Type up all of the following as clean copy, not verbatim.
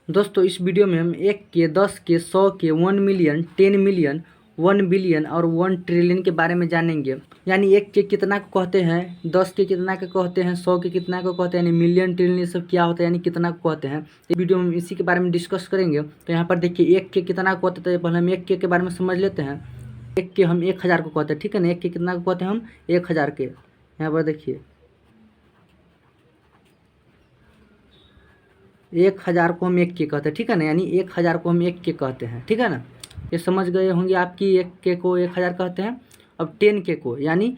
दोस्तों इस वीडियो में हम 1 के, 10 के, 100 के, 1 मिलियन, 10 मिलियन, 1 बिलियन और 1 ट्रिलियन के बारे में जानेंगे। यानी 1 के कितना को कहते हैं, 10 के कितना को कहते हैं, 100 के कितना को कहते हैं, यानी मिलियन, ट्रिलियन, ये सब क्या होता है, यानी कितना को कहते हैं। इस वीडियो में हम इसी के बारे में डिस्कस करेंगे। तो यहाँ पर देखिए 1 के कितना को कहते हैं, पहले हम 1 के बारे में समझ लेते हैं। 1 के हम 1000 को कहते हैं, ठीक है ना। 1 के कितना को कहते हैं हम, 1000 के। यहाँ पर देखिए 1000 को हम 1 के कहते हैं, ठीक है ना। यानी 1000 को हम 1 के कहते हैं, ठीक है ना। ये समझ गए होंगे आपकी 1 के को 1000 कहते हैं। अब 10 के को, यानी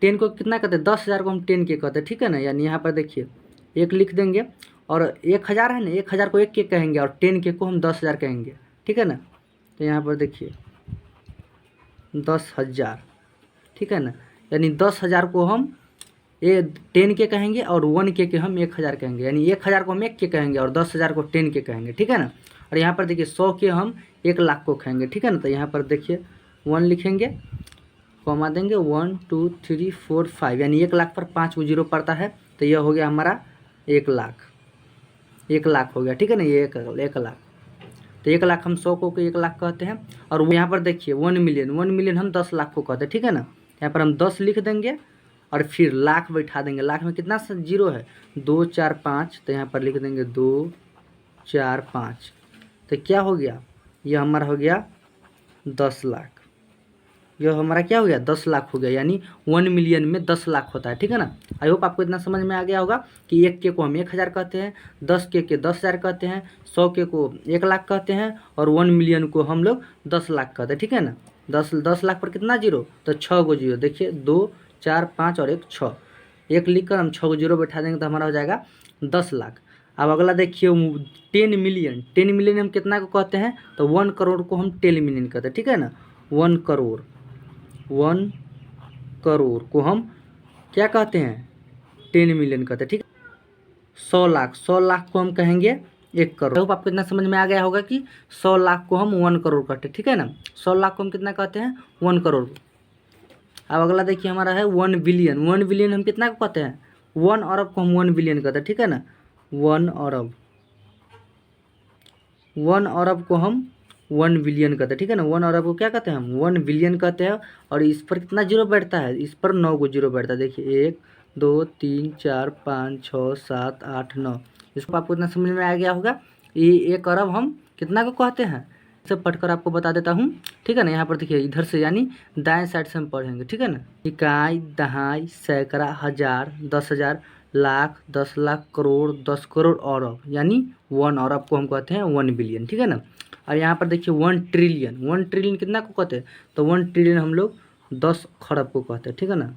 10 को कितना कहते हैं, 10,000 को हम 10 के कहते हैं, ठीक है ना। यानी यहाँ पर देखिए 1 लिख देंगे और 1000 है ना, 1000 को 1 के कहेंगे और 10 के को हम 10,000 कहेंगे, ठीक है ना। तो यहाँ पर देखिए 10,000, ठीक है ना। यानी 10,000 को हम 10 के कहेंगे और 1 के हम 1000 कहेंगे। यानी 1000 को हम 1 के कहेंगे और 10,000 को 10 के कहेंगे, ठीक है ना। और यहाँ पर देखिए 100 के हम 1 लाख को कहेंगे, ठीक है ना। तो यहाँ पर देखिए 1 लिखेंगे, कॉमा देंगे, 1 2 3 4 5, यानी 1 लाख पर 5 को जीरो पड़ता है। तो यह हो गया हमारा 1 लाख, 1 लाख हो गया, ठीक है ना। ये 1 लाख, तो 1 लाख हम 100 को 1 लाख कहते हैं। और यहाँ पर देखिए 1 मिलियन, 1 मिलियन हम 10 लाख को कहते हैं, ठीक है ना। यहाँ पर हम 10 लिख देंगे और फिर लाख बैठा देंगे। लाख में कितना सा जीरो है, 2 4 5, तो यहाँ पर लिख देंगे 2 4 5। तो क्या हो गया, यह हमारा हो गया 10 लाख। यह हमारा क्या हो गया, 10 लाख हो गया। यानी 1 मिलियन में 10 लाख होता है, ठीक है ना। आई होप आपको इतना समझ में आ गया होगा कि 1 के को हम 1000 कहते हैं, 10 के 10,000 कहते हैं, 100 के को 1 लाख कहते हैं और 1 मिलियन को हम लोग 10 लाख कहते हैं, ठीक है ना। 10 लाख पर कितना जीरो, तो 6 गो जीरो। देखिए 2 4 5 और 1 6, 1 लिख कर हम 6 को जीरो बैठा देंगे तो हमारा हो जाएगा 10 लाख। अब अगला देखिए 10 मिलियन, 10 मिलियन हम कितना को कहते हैं, तो 1 करोड़ को हम 10 मिलियन कहते हैं, ठीक है ना। 1 करोड़, 1 करोड़ को हम क्या कहते हैं, 10 मिलियन कहते हैं, ठीक है। 100 लाख, 100 लाख को हम कहेंगे 1 करोड़। होप आपको इतना समझ में आ गया होगा कि 100 लाख को हम 1 करोड़ कहते हैं, ठीक है ना। 100 लाख को हम कितना कहते हैं, 1 करोड़। अब अगला देखिए हमारा है 1 बिलियन। 1 बिलियन हम कितना को कहते हैं, 1 अरब को हम 1 बिलियन कहते हैं, ठीक है ना। 1 अरब, 1 अरब को हम 1 बिलियन कहते हैं, ठीक है ना। 1 अरब को क्या कहते हैं हम, 1 बिलियन कहते हैं। और इस पर कितना जीरो बैठता है, इस पर 9 को जीरो बैठता है। देखिए 1 2 3 4 5 6 7 8 9। इसको आपको इतना समझ में आ गया होगा। ये 1 अरब हम कितना को कहते हैं, इसे पढ़कर आपको बता देता हूँ, ठीक है ना। यहाँ पर देखिए इधर से यानी दाएं साइड से हम पढ़ेंगे, ठीक है ना। इकाई, दहाई, सैकड़ा, हजार, 10,000, लाख, 10 लाख, करोड़, 10 करोड़, अरब, यानी 1 अरब को हम कहते हैं 1 बिलियन, ठीक है ना। और यहाँ पर देखिए 1 ट्रिलियन, 1 ट्रिलियन कितना को कहते हैं, तो 1 ट्रिलियन हम लोग 10 खरब को कहते हैं, ठीक है ना।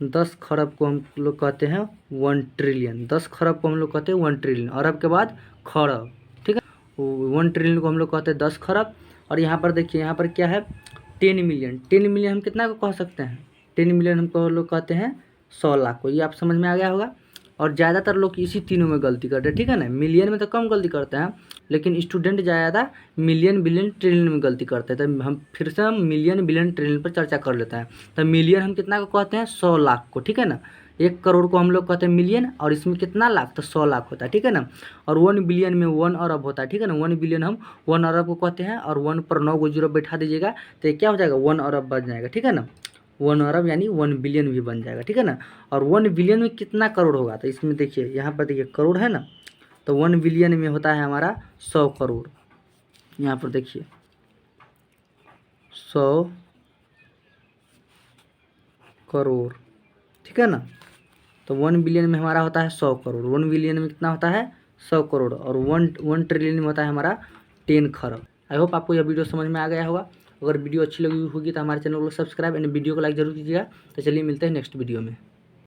10 खरब को हम लोग कहते हैं 1 ट्रिलियन, 10 खरब को हम लोग कहते हैं 1 ट्रिलियन। अरब के बाद खरब, ठीक है। 1 ट्रिलियन को हम लोग कहते हैं 10 खरब। और यहाँ पर देखिए यहाँ पर क्या है, 10 मिलियन। 10 मिलियन हम कितना को कह सकते हैं, 10 मिलियन हमको लोग कहते हैं 100 लाख को। ये आप समझ में आ गया होगा। और ज़्यादातर लोग इसी तीनों में गलती करते हैं, ठीक है ना। मिलियन में तो कम गलती करते हैं, लेकिन स्टूडेंट ज़्यादा मिलियन, बिलियन, ट्रिलियन में गलती करते हैं। तो हम फिर से हम मिलियन, बिलियन, ट्रिलियन पर चर्चा कर लेते हैं। तो मिलियन हम कितना को कहते हैं, 100 लाख को, ठीक है ना। 1 करोड़ को हम लोग कहते हैं मिलियन, और इसमें कितना लाख, तो 100 लाख होता है, ठीक है ना। और 1 बिलियन में 1 अरब होता है, ठीक है ना। 1 बिलियन हम 1 अरब को कहते हैं और 1 पर 9 को जीरो बैठा दीजिएगा तो ये क्या हो जाएगा, 1 अरब बन जाएगा, ठीक है ना। 1 अरब यानी 1 बिलियन भी बन जाएगा, ठीक है ना। और 1 बिलियन में कितना करोड़ होगा, तो इसमें देखिए यहाँ पर देखिए करोड़ है ना, तो 1 बिलियन में होता है हमारा 100 करोड़। यहाँ पर देखिए 100 करोड़, ठीक है ना। तो 1 बिलियन में हमारा होता है 100 करोड़। 1 बिलियन में कितना होता है, 100 करोड़। और 1 ट्रिलियन में होता है हमारा 10 खरब। आई होप आपको यह वीडियो समझ में आ गया होगा। अगर वीडियो अच्छी लगी होगी तो हमारे चैनल को सब्सक्राइब एंड वीडियो को लाइक जरूर कीजिएगा। तो चलिए मिलते हैं नेक्स्ट वीडियो में।